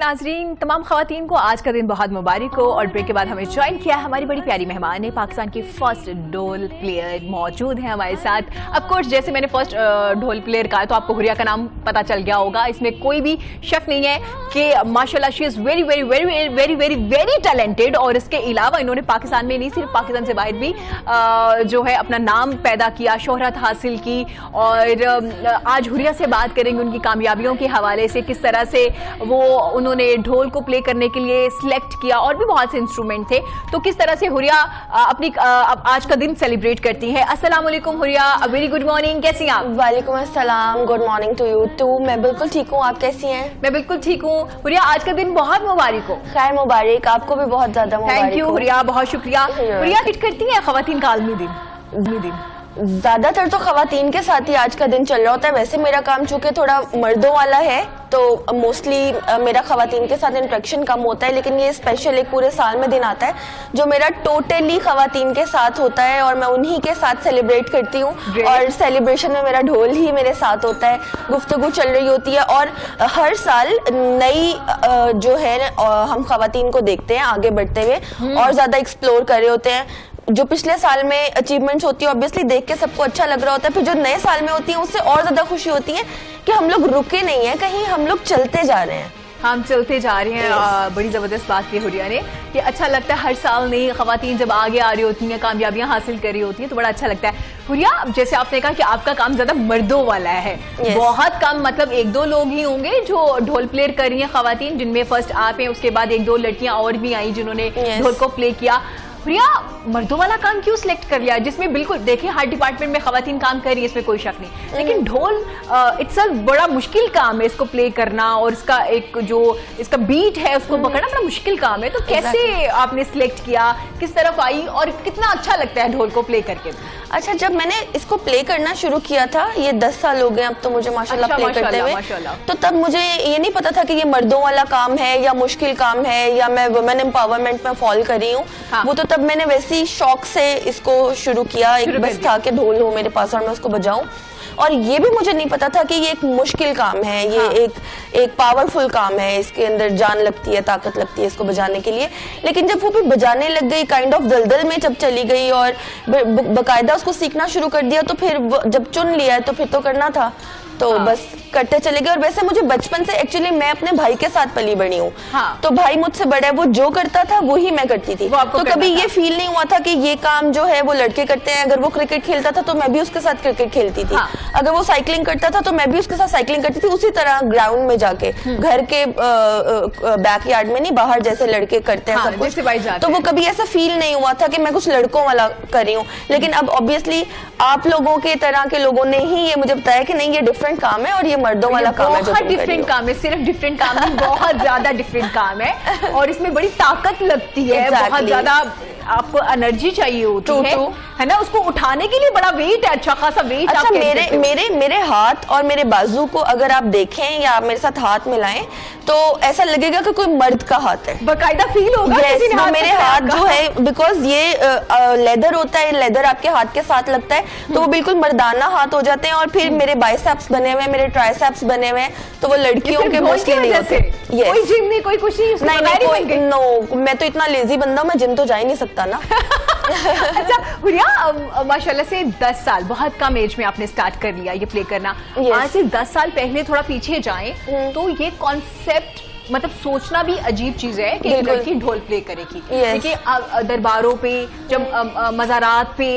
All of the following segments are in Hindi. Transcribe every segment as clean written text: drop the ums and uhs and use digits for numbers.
नाजरीन, तमाम खवातीन को आज का दिन बहुत मुबारक हो। और ब्रेक के बाद हमें ज्वाइन किया हमारी बड़ी प्यारी मेहमान है, पाकिस्तान की फर्स्ट ढोल प्लेयर मौजूद है हमारे साथ। ऑफ कोर्स जैसे मैंने फर्स्ट ढोल प्लेयर कहा तो आपको हुरिया का नाम पता चल गया होगा, इसमें कोई भी शक नहीं है कि माशाल्लाह she is very very very very very very talented. और इसके अलावा इन्होंने पाकिस्तान में नहीं सिर्फ पाकिस्तान से बाहर भी जो है अपना नाम पैदा किया, शोहरत हासिल की। और आज हुरिया से बात करेंगे उनकी कामयाबियों के हवाले से, किस तरह से वो उन्होंने ढोल को प्ले करने के लिए सिलेक्ट किया और भी बहुत से इंस्ट्रूमेंट थे, तो किस तरह से हुरिया अपनी आज का दिन सेलिब्रेट करती है। अस्सलाम वालेकुम हुरिया, वेरी गुड मॉर्निंग, कैसी हैं आप? वालेकुम अस्सलाम, good morning to you too. मैं बिल्कुल ठीक हूँ, आप कैसी हैं? मैं बिल्कुल ठीक हूँ। हुरिया आज का दिन बहुत मुबारक हो। खैर मुबारक, आपको भी बहुत ज्यादा मुबारक। थैंक यू हुरिया, बहुत शुक्रिया। हुरिया हिट करती है खवातीन का आलमी दिन? ज्यादातर तो खवातीन के साथ ही आज का दिन चल रहा होता है। वैसे मेरा काम चूंकि थोड़ा मर्दों वाला है तो मोस्टली मेरा खवातीन के साथ इंटरेक्शन कम होता है, लेकिन ये स्पेशल एक पूरे साल में दिन आता है जो मेरा टोटली खवातीन के साथ होता है और मैं उन्हीं के साथ सेलिब्रेट करती हूँ। और सेलिब्रेशन में मेरा ढोल ही मेरे साथ होता है, गुफ्तगू चल रही होती है और हर साल नई जो है हम खवातीन को देखते हैं आगे बढ़ते हुए और ज्यादा एक्सप्लोर कर रहे होते हैं। जो पिछले साल में अचीवमेंट्स होती है ऑब्वियसली देख के सबको अच्छा लग रहा होता है, फिर जो नए साल में होती है उससे और ज्यादा खुशी होती है कि हम लोग रुके नहीं है, कहीं हम लोग चलते जा रहे हैं, हम चलते जा रहे हैं। बड़ी ज़बरदस्त बात की हुरिया ने कि अच्छा लगता है हर साल नई खवातीन जब आगे आ रही होती हैं, कामयाबियां हासिल कर रही होती हैं तो बड़ा अच्छा लगता है। हुरिया, जैसे आपने कहा कि आपका काम ज़्यादा मर्दों वाला है, बहुत कम, मतलब एक दो लोग ही होंगे जो ढोल प्लेयर कर रही हैं खवातीन, जिनमें फर्स्ट आप हैं, उसके बाद एक दो लड़कियां और भी आई जिन्होंने ढोल को प्ले किया। हुरिया, मर्दों वाला काम क्यों सिलेक्ट कर लिया, जिसमें बिल्कुल देखिए हर डिपार्टमेंट में खवातीन काम कर रही है, इसमें कोई शक नहीं, लेकिन ढोल इट्सल्फ बड़ा मुश्किल काम है, इसको प्ले करना और इसका एक जो इसका बीट है उसको पकड़ना बड़ा मुश्किल काम है। तो कैसे आपने सिलेक्ट किया, किस तरफ आई और कितना अच्छा लगता है ढोल को प्ले करके? अच्छा, जब मैंने इसको प्ले करना शुरू किया था, ये 10 साल हो गए अब तो मुझे माशाल्लाह प्ले करते हुए, तो तब मुझे ये नहीं पता था कि ये मर्दों वाला काम है या मुश्किल काम है या मैं वुमेन एम्पावरमेंट में फॉल कर रही हूँ। वो तो तब मैंने वैसे ही शौक से इसको शुरू किया, एक बस था कि ढोल हो मेरे पास और मैं उसको बजाऊं। और ये भी मुझे नहीं पता था कि ये एक मुश्किल काम है, ये एक पावरफुल काम है, इसके अंदर जान लगती है, ताकत लगती है इसको बजाने के लिए। लेकिन जब वो भी बजाने लग गई, काइंड ऑफ दलदल में जब चली गई और बकायदा उसको सीखना शुरू कर दिया, तो फिर जब चुन लिया तो फिर तो करना था, तो बस करते चले गए। और वैसे मुझे बचपन से एक्चुअली मैं अपने भाई के साथ पली बड़ी हूँ, तो भाई मुझसे बड़ा है, वो जो करता था वो ही मैं करती थी, तो कभी ये फील नहीं हुआ था कि ये काम जो है वो लड़के करते हैं। अगर वो क्रिकेट खेलता था तो मैं भी उसके साथ क्रिकेट खेलती थी, अगर वो साइकिलिंग करता था तो मैं भी उसके साथ साइकिलिंग करती थी, उसी तरह ग्राउंड में जाके, घर के बैकयार्ड में नहीं, बाहर जैसे लड़के करते हैं सब कुछ। तो वो कभी ऐसा फील नहीं हुआ था कि मैं कुछ लड़कों वाला कर रही हूँ। लेकिन अब ऑब्वियसली आप लोगों के तरह के लोगों ने ही ये मुझे बताया कि नहीं, ये डिफरेंट काम है और ये मर्दों वाला काम है। बहुत डिफरेंट काम है, सिर्फ डिफरेंट काम नहीं, बहुत ज्यादा डिफरेंट काम है और इसमें बड़ी ताकत लगती है, बहुत ज्यादा आपको एनर्जी चाहिए होती है ना, उसको उठाने के लिए बड़ा वेट है, अच्छा खासा वेट। अच्छा, मेरे हाथ और मेरे बाजू को अगर आप देखें या मेरे साथ हाथ मिलाएं तो ऐसा लगेगा कि कोई मर्द का हाथ है, बकायदा फील होगा। yes, मेरे हाथ जो है, बिकॉज ये लेदर होता है, लेदर आपके हाथ के साथ लगता है तो वो बिल्कुल मर्दाना हाथ हो जाते हैं। और फिर मेरे बाइसेप्स बने हुए हैं, मेरे ट्राइसेप्स बने हुए हैं, तो वो लड़कियों के मोस्टली नहीं होते। कोई जिम नहीं, कोई कुछ नहीं, नो, मैं तो इतना लेजी बंदा, मैं जिम तो जा ही नहीं सकता ना। अच्छा हुरिया, माशाल्लाह से 10 साल, बहुत कम एज में आपने स्टार्ट कर लिया ये प्ले करना। आज से 10 साल पहले थोड़ा पीछे जाएं तो ये कॉन्सेप्ट, मतलब सोचना भी अजीब चीज है कि एक लड़की ढोल प्ले करेगी। देखिए दरबारों पे, जब मज़ारात पे,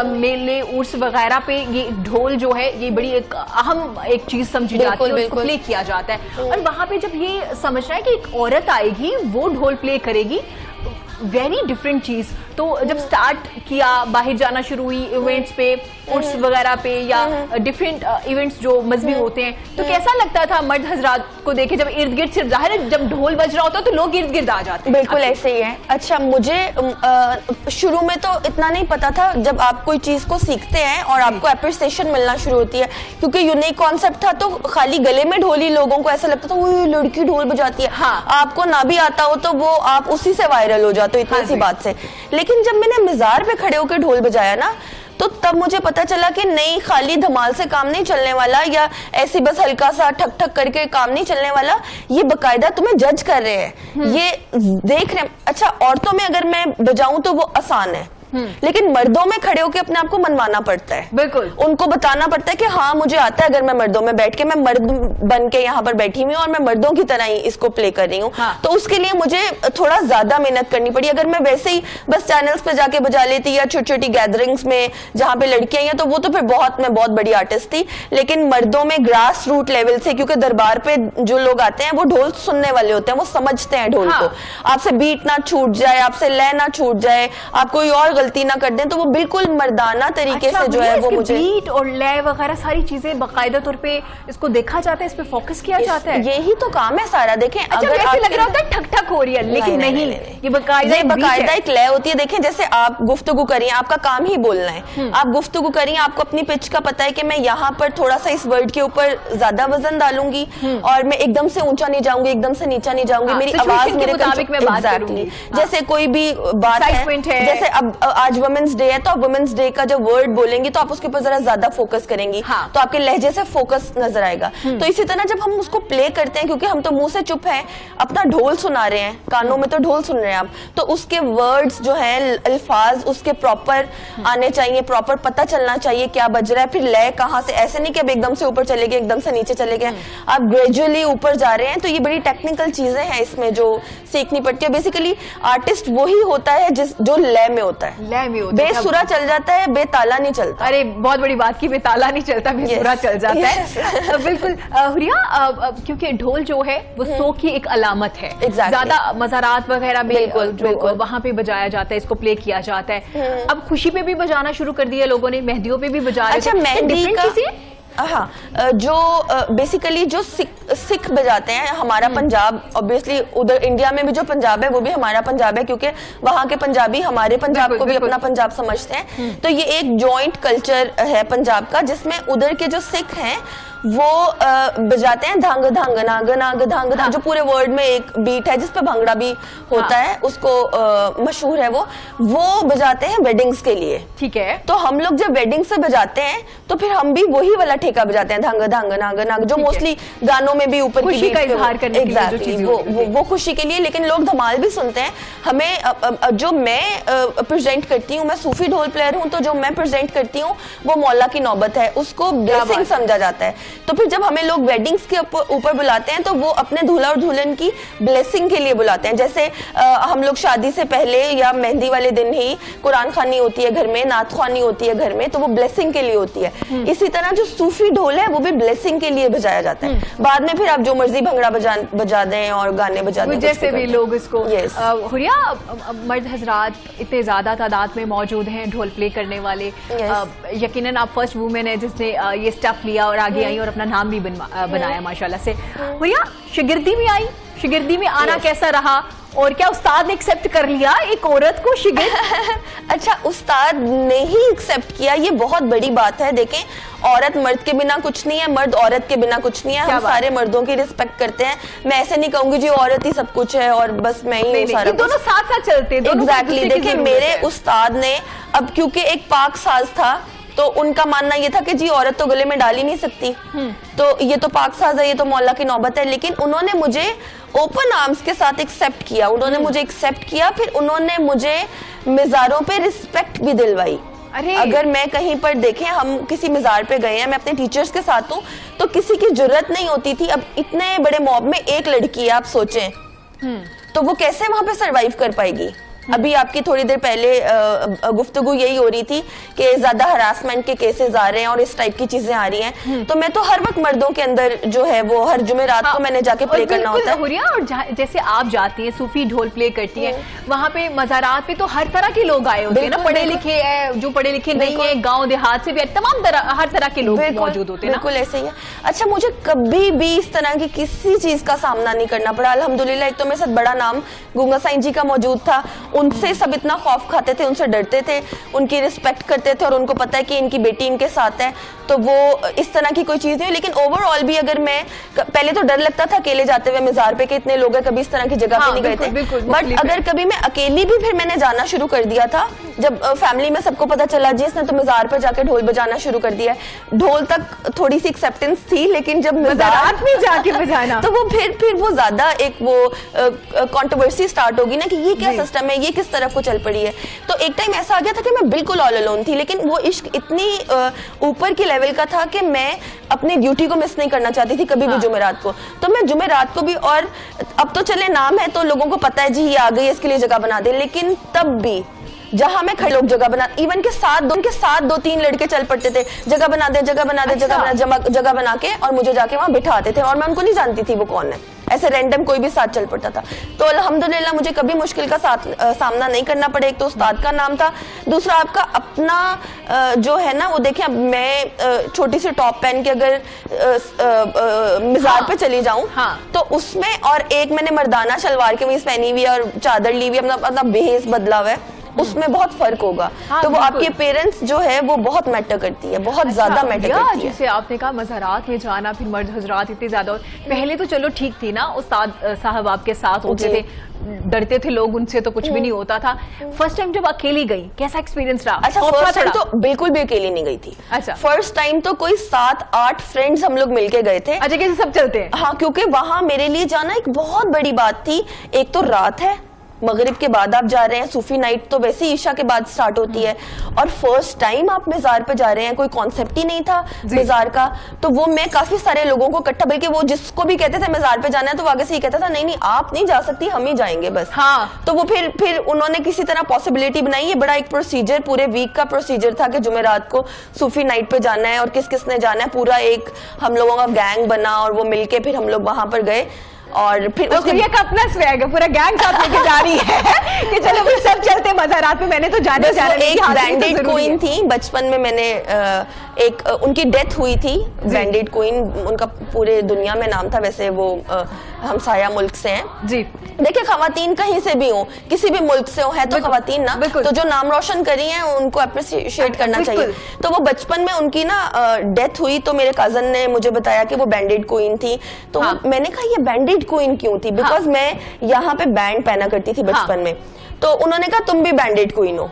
मेले उर्स वगैरह पे ये ढोल जो है ये बड़ी एक अहम एक चीज समझी जाती है, उसको प्ले किया जाता है। और वहां पे जब ये समझना है कि एक औरत आएगी वो ढोल प्ले करेगी, वेरी डिफरेंट चीज। तो जब स्टार्ट किया, बाहर जाना शुरू हुई इवेंट्स पे, उर्स वगैरह पे या डिफरेंट इवेंट्स जो मजहबी होते हैं, तो कैसा लगता था मर्द हजरात को देखे जब इर्द गिर्द, सिर्फ जाहिर है जब ढोल बज रहा होता है तो लोग इर्द गिर्द आ जाते हैं? बिल्कुल ऐसे ही है। अच्छा, मुझे शुरू में तो इतना नहीं पता था, जब आप कोई चीज को सीखते हैं और आपको अप्रिसिएशन मिलना शुरू होती है, क्योंकि यूनिक कॉन्सेप्ट था, तो खाली गले में ढोल ही लोगों को ऐसा लगता था वो लड़की ढोल बजाती है। आपको ना भी आता हो तो वो आप उसी से वायरल हो जाते हो, इतनी सी बात से। लेकिन जब मैंने मज़ार पे खड़े होकर ढोल बजाया ना, तो तब मुझे पता चला कि नहीं, खाली धमाल से काम नहीं चलने वाला या ऐसी बस हल्का सा ठक ठक करके काम नहीं चलने वाला, ये बकायदा तुम्हें जज कर रहे हैं, ये देख रहे हैं। अच्छा, औरतों में अगर मैं बजाऊं तो वो आसान है, लेकिन मर्दों में खड़े होकर अपने आप को मनवाना पड़ता है। बिल्कुल, उनको बताना पड़ता है कि हाँ मुझे आता है, अगर मैं मर्दों में बैठ के, मैं मर्द बन के यहाँ पर बैठी हुई हूँ और मैं मर्दों की तरह ही इसको प्ले कर रही हूँ। हाँ। तो उसके लिए मुझे थोड़ा ज्यादा मेहनत करनी पड़ी। अगर मैं वैसे ही बस चैनल्स पे जाके बजा लेती या छोटी छोटी गैदरिंग्स में जहाँ पे लड़कियां हैं, तो वो तो फिर मैं बहुत बड़ी आर्टिस्ट थी। लेकिन मर्दों में ग्रास रूट लेवल से, क्योंकि दरबार पे जो लोग आते हैं वो ढोल सुनने वाले होते हैं, वो समझते हैं ढोल को। आपसे बीट ना छूट जाए, आपसे लय ना छूट जाए, आप कोई और गलती ना कर दें, तो वो बिल्कुल मर्दाना तरीके से जो है वो मुझे बीट और लय वगैरह सारी चीजें बाकायदा तौर पे इसको देखा जाता है, इस पे फोकस किया जाता है। यही तो काम है सारा। देखें, अगर ऐसे लग रहा होता है ठक ठक हो रही है, लेकिन नहीं, ये बाकायदा एक लय होती है। देखें, जैसे आप गुफ्तगू करिए, आपका काम ही बोलना है, आप गुफ्तगू करिए, आपको अपनी पिच का पता है कि मैं यहाँ पर थोड़ा सा इस वर्ड के ऊपर ज्यादा वजन डालूंगी और मैं एकदम से ऊंचा नहीं जाऊंगी, एकदम से नीचा नहीं जाऊंगी, मेरी आवाज मेरे मुताबिक मैं बात करूंगी। जैसे कोई भी बात है, जैसे अब आज वुमेन्स डे है, तो आप वुमेन्स डे का जब वर्ड बोलेंगी तो आप उसके ऊपर जरा ज्यादा फोकस करेंगी, तो आपके लहजे से फोकस नजर आएगा। तो इसी तरह जब हम उसको प्ले करते हैं, क्योंकि हम तो मुंह से चुप हैं, अपना ढोल सुना रहे हैं, कानों में तो ढोल सुन रहे हैं आप, तो उसके वर्ड्स जो हैं, अल्फाज उसके प्रॉपर आने चाहिए, प्रॉपर पता चलना चाहिए क्या बज रहा है, फिर लय कहाँ से। ऐसे नहीं कि अब एकदम से ऊपर चले गए, एकदम से नीचे चले गए, आप ग्रेजुअली ऊपर जा रहे हैं। तो ये बड़ी टेक्निकल चीजें हैं इसमें जो सीखनी पड़ती है। बेसिकली आर्टिस्ट वही होता है जो लय में होता है, लय में होता है, बेसुरा चल जाता है, बेताला नहीं चलता। अरे बहुत बड़ी बात की, बेताला नहीं चलता, बेसुरा चल जाता है। बिल्कुल हुरिया, क्योंकि ढोल जो है वो सो की एक अलामत है। ज्यादा मज़ारात वगैरह में जो वहां पे बजाया जाता है, इसको प्ले किया जाता है। अब खुशी पे भी बजाना शुरू कर दिया लोगों ने, मेहंदियों पे भी बजा रहे हैं। अच्छा, मेहंदी का हाँ, जो बेसिकली जो सिख बजाते हैं, हमारा पंजाब, ऑब्वियसली उधर इंडिया में भी जो पंजाब है वो भी हमारा पंजाब है, क्योंकि वहाँ के पंजाबी हमारे पंजाब को भी अपना पंजाब समझते हैं। तो ये एक जॉइंट कल्चर है पंजाब का, जिसमें उधर के जो सिख हैं वो बजाते हैं धांग धांग नाग नाग धांग धांग, जो पूरे वर्ड में एक बीट है जिसपे भंगड़ा भी होता है, उसको मशहूर है वो बजाते हैं वेडिंग्स के लिए। ठीक है, तो हम लोग जब वेडिंग से बजाते हैं तो फिर हम भी वही वाला ठेका बजाते हैं, धांग धांग नाग नाग, जो मोस्टली गानों में भी ऊपर खुशी का इजहार करने के लिए जो चीजें वो खुशी के लिए। लेकिन लोग धमाल भी सुनते हैं। हमें जो मैं प्रेजेंट करती हूँ, मैं सूफी ढोल प्लेयर हूँ, तो जो मैं प्रेजेंट करती हूँ वो मौला की नौबत है, उसको ब्लेसिंग समझा जाता है। तो फिर जब हमें लोग वेडिंग्स के ऊपर बुलाते हैं तो वो अपने दूल्हा और दुल्हन की ब्लेसिंग के लिए बुलाते हैं। जैसे हम लोग शादी से पहले या मेहंदी वाले दिन ही कुरान खानी होती है घर में, नात खानी होती है घर में, तो वो ब्लेसिंग के लिए होती है। इसी तरह जो सूफी ढोल है वो भी ब्लेसिंग के लिए बजाया जाता है। बाद में फिर आप जो मर्जी भंगड़ा बजा दें और गाने बजा दें, जैसे भी लोग इसको। हुरिया, मर्द हजरात इतने ज्यादा तादाद में मौजूद हैं ढोल प्ले करने वाले, यकीनन आप फर्स्ट वुमेन है जिसने ये स्टेप लिया और आगे आई और अपना नाम भी बनाया माशाल्लाह से। हुरिया, शिगिर्दी में आई, शिगिर्दी में आना कैसा रहा, और क्या उस्ताद ने एक्सेप्ट कर लिया एक औरत को शिगिर्द? अच्छा, उस्ताद ने ही एक्सेप्ट किया, ये बहुत बड़ी बात है। देखें, औरत मर्द के बिना कुछ नहीं है, मर्द औरत के बिना कुछ नहीं है। हम सारे मर्दों की रिस्पेक्ट करते हैं। मैं ऐसे नहीं कहूंगी जी औरत ही सब कुछ है और बस मैं ही सारा, दोनों साथ साथ चलते हैं। एग्जैक्टली। देखिए, मेरे उस्ताद ने, अब क्योंकि एक पाक साज था तो उनका मानना ये था कि जी औरत तो गले में डाल ही नहीं सकती, तो ये तो पाक साज है, ये तो मौला की नौबत है। लेकिन उन्होंने मुझे ओपन आर्म्स के साथ एक्सेप्ट किया, उन्होंने मुझे एक्सेप्ट किया, फिर उन्होंने मुझे मिजारों पे रिस्पेक्ट भी दिलवाई। अगर मैं कहीं पर देखें, हम किसी मिजार पे गए हैं, मैं अपने टीचर्स के साथ हूँ, तो किसी की जरूरत नहीं होती थी। अब इतने बड़े मॉब में एक लड़की है, आप सोचें तो वो कैसे वहां पे सरवाइव कर पाएगी। अभी आपकी थोड़ी देर पहले गुफ्तगू यही हो रही थी कि ज्यादा हरासमेंट के केसेस आ रहे हैं और इस टाइप की चीजें आ रही हैं। तो मैं तो हर वक्त मर्दों के अंदर जो है वो हर जुमेरात को मैंने जाके प्ले करना होता है। हुरिया, और जैसे आप जाती हैं, सूफी ढोल प्ले करती हैं, वहाँ पे मज़ारात पे तो हर तरह के लोग आए होते हैं ना, पढ़े लिखे है, जो पढ़े लिखे नहीं है, गाँव देहात से भी तमाम हर तरह के लोग मौजूद होते हैं। बिल्कुल ऐसे ही है। अच्छा, मुझे कभी भी इस तरह की किसी चीज का सामना नहीं करना पड़ा, अल्हम्दुलिल्लाह। एक तो मेरे साथ बड़ा नाम गूंगा साईं जी का मौजूद था, उनसे सब इतना खौफ खाते थे, उनसे डरते थे, उनकी रिस्पेक्ट करते थे और उनको पता है कि इनकी बेटी इनके साथ है, तो वो इस तरह की कोई चीज़ नहीं हुई। लेकिन ओवरऑल भी अगर मैं पहले तो डर लगता था अकेले जाते हुए मज़ार पे कि इतने लोग हैं, कभी इस तरह की जगह पे नहीं गए थे, बट अगर कभी मैं अकेली भी फिर मैंने जाना शुरू कर दिया था, जब फैमिली में सबको पता चला जी इसने तो मज़ार पर जाके ढोल बजाना शुरू कर दिया है। ढोल तक थोड़ी सी एक्सेप्टेंस थी, लेकिन जब मज़ार में जाके बजाना तो वो फिर वो ज्यादा एक वो कंट्रोवर्सी स्टार्ट होगी ना कि ये क्या सिस्टम है, ये किस तरफ को चल पड़ी है। तो एक टाइम ऐसा आ गया था कि मैं बिल्कुल ऑल अलोन थी, लेकिन वो इश्क इतनी ऊपर की लेवल का था कि मैं अपनी ड्यूटी को मिस नहीं करना चाहती थी कभी भी जुमेरात को। तो मैं जुमेरात को भी, और अब तो चले नाम है तो लोगों को पता है जी ये आ गई इसके लिए जगह बना दे, लेकिन तब भी जहां मैं खड़े लोग जगह बना, इवन के साथ दो तीन लड़के चल पड़ते थे, जगह बना दे जगह बना दे जगह बना के, और मुझे जाके वहां बिठाते थे और मैं उनको नहीं जानती थी वो कौन है, ऐसे रैंडम कोई भी साथ चल पड़ता था। तो अल्हम्दुलिल्लाह मुझे कभी मुश्किल का सामना नहीं करना पड़े। एक तो उस्ताद का नाम था, दूसरा आपका अपना जो है ना वो देखिए, मैं छोटी सी टॉप पहन के अगर मिज़ार पे चली जाऊं तो उसमें, और एक मैंने मर्दाना शलवार कमीज पहनी हुई है और चादर ली हुई है, अपना बेहस बदला हुआ है, उसमें बहुत फर्क होगा। तो वो आपके पेरेंट्स जो है वो बहुत मैटर करती है, बहुत ज्यादा मैटर करती है। जैसे आपने कहा मज़ारात में जाना, फिर मर्द हजरात इतने ज्यादा, पहले तो चलो ठीक थी ना, उस्ताद साहब आपके साथ होते थे, डरते थे लोग उनसे तो कुछ भी नहीं होता था। फर्स्ट टाइम जब अकेली गई कैसा एक्सपीरियंस रहा? अच्छा, फर्स्ट टाइम तो बिल्कुल भी अकेली नहीं गई थी। अच्छा, फर्स्ट टाइम तो कोई 7-8 फ्रेंड्स हम लोग मिलके गए थे। अच्छा, कैसे सब चलते हैं? हाँ, क्योंकि वहां मेरे लिए जाना एक बहुत बड़ी बात थी। एक तो रात है, मगरिब के बाद आप जा रहे हैं, सूफी नाइट तो वैसे ही ईशा के बाद स्टार्ट होती है, और फर्स्ट टाइम आप मज़ार पे जा रहे हैं, कोई कॉन्सेप्ट ही नहीं था मज़ार का। तो वो मैं काफी सारे लोगों को इकट्ठा, बल्कि वो जिसको भी कहते थे मज़ार पे जाना है तो वो आगे से ही कहता था नहीं आप नहीं जा सकती, हम ही जाएंगे बस। हाँ। तो वो फिर उन्होंने किसी तरह पॉसिबिलिटी बनाई। ये बड़ा एक प्रोसीजर, पूरे वीक का प्रोसीजर था कि जुमेरात को सूफी नाइट पे जाना है और किस किसने जाना है। पूरा एक हम लोगों का गैंग बना और वो मिलके फिर हम लोग वहां पर गए, और फिर तो ये का अपना स्वैग है, पूरा गैंग साथ लेके जा रही है कि चलो फिर सब चलते मज़ारात में। मैंने तो जाने एक बैंडेड क्वीन थी बचपन में, मैंने एक उनकी डेथ हुई थी, बैंडेड क्वीन उनका पूरे दुनिया में नाम था। वैसे वो हमसाया मुल्क से हैं जी। देखिए, खवातीन कहीं से भी हो, किसी भी मुल्क से हो, है तो खवातीन ना, तो जो नाम रोशन करी है उनको अप्रिशिएट करना चाहिए। तो वो बचपन में उनकी ना डेथ हुई, तो मेरे कजन ने मुझे बताया कि वो बैंडेड क्वीन थी। तो मैंने कहा ये बैंडेड क्वीन क्यों थी? बिकॉज मैं यहाँ पे बैंड पहना करती थी बचपन में। तो उन्होंने कहा तुम भी बैंडेड क्वीन हो।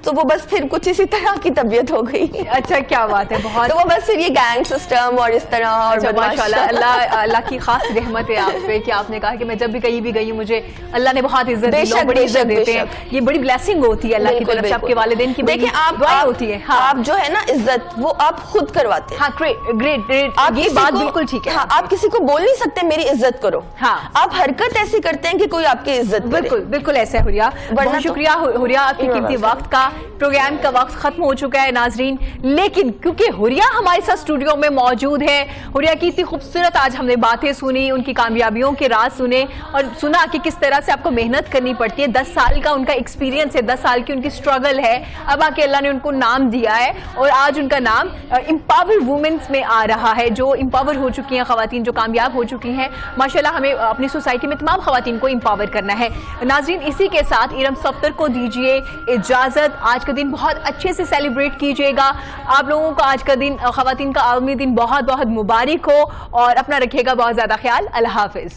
तो वो बस फिर कुछ इसी तरह की तबीयत हो गई। अच्छा, क्या बात है, बहुत। तो वो बस फिर ये गैंग सिस्टम और इस तरह, और माशाल्लाह अल्लाह की खास रहमत है आप पे कि आपने कहा कि मैं जब भी कहीं भी गई मुझे अल्लाह ने बहुत इज्जत दी, लोग बड़ी इज्जत देते हैं। ये बड़ी ब्लेसिंग होती है अल्लाह की तरफ से, आपके वालिदैन की। देखिए, आप होती है, आप जो है ना इज्जत वो आप खुद करवाते हैं। हाँ, ग्रेट, ये बात बिल्कुल ठीक है। आप किसी को बोल नहीं सकते मेरी इज्जत करो। हाँ, आप हरकत ऐसी करते हैं कि कोई आपकी इज्जत करे। बिल्कुल ऐसा है हुरिया। बहुत शुक्रिया हुरिया, आपके कीमती वक्त का। प्रोग्राम का वक्त खत्म हो चुका है नाजरीन, लेकिन क्योंकि हुरिया हमारे साथ स्टूडियो में मौजूद है, हुरिया की इतनी खूबसूरत आज हमने बातें सुनी, उनकी कामयाबियों के राज सुने और सुना कि किस तरह से आपको मेहनत करनी पड़ती है। 10 साल का उनका एक्सपीरियंस है, 10 साल की उनकी स्ट्रगल है। अब आके अल्लाह ने उनको नाम दिया है और आज उनका नाम एम्पावर वुमेन्स में आ रहा है, जो एम्पावर हो चुकी हैं खवातीन, जो कामयाब हो चुकी हैं। माशाल्लाह, हमें अपनी सोसाइटी में तमाम खवातीन को एम्पावर करना है। नाजरीन, इसी के साथ इरम सफ्तर को दीजिए इजाजत। आज का दिन बहुत अच्छे से सेलिब्रेट कीजिएगा। आप लोगों को आज का दिन, खवातीन का आलमी दिन बहुत बहुत मुबारक हो, और अपना रखिएगा बहुत ज्यादा ख्याल। अल्लाह हाफिज।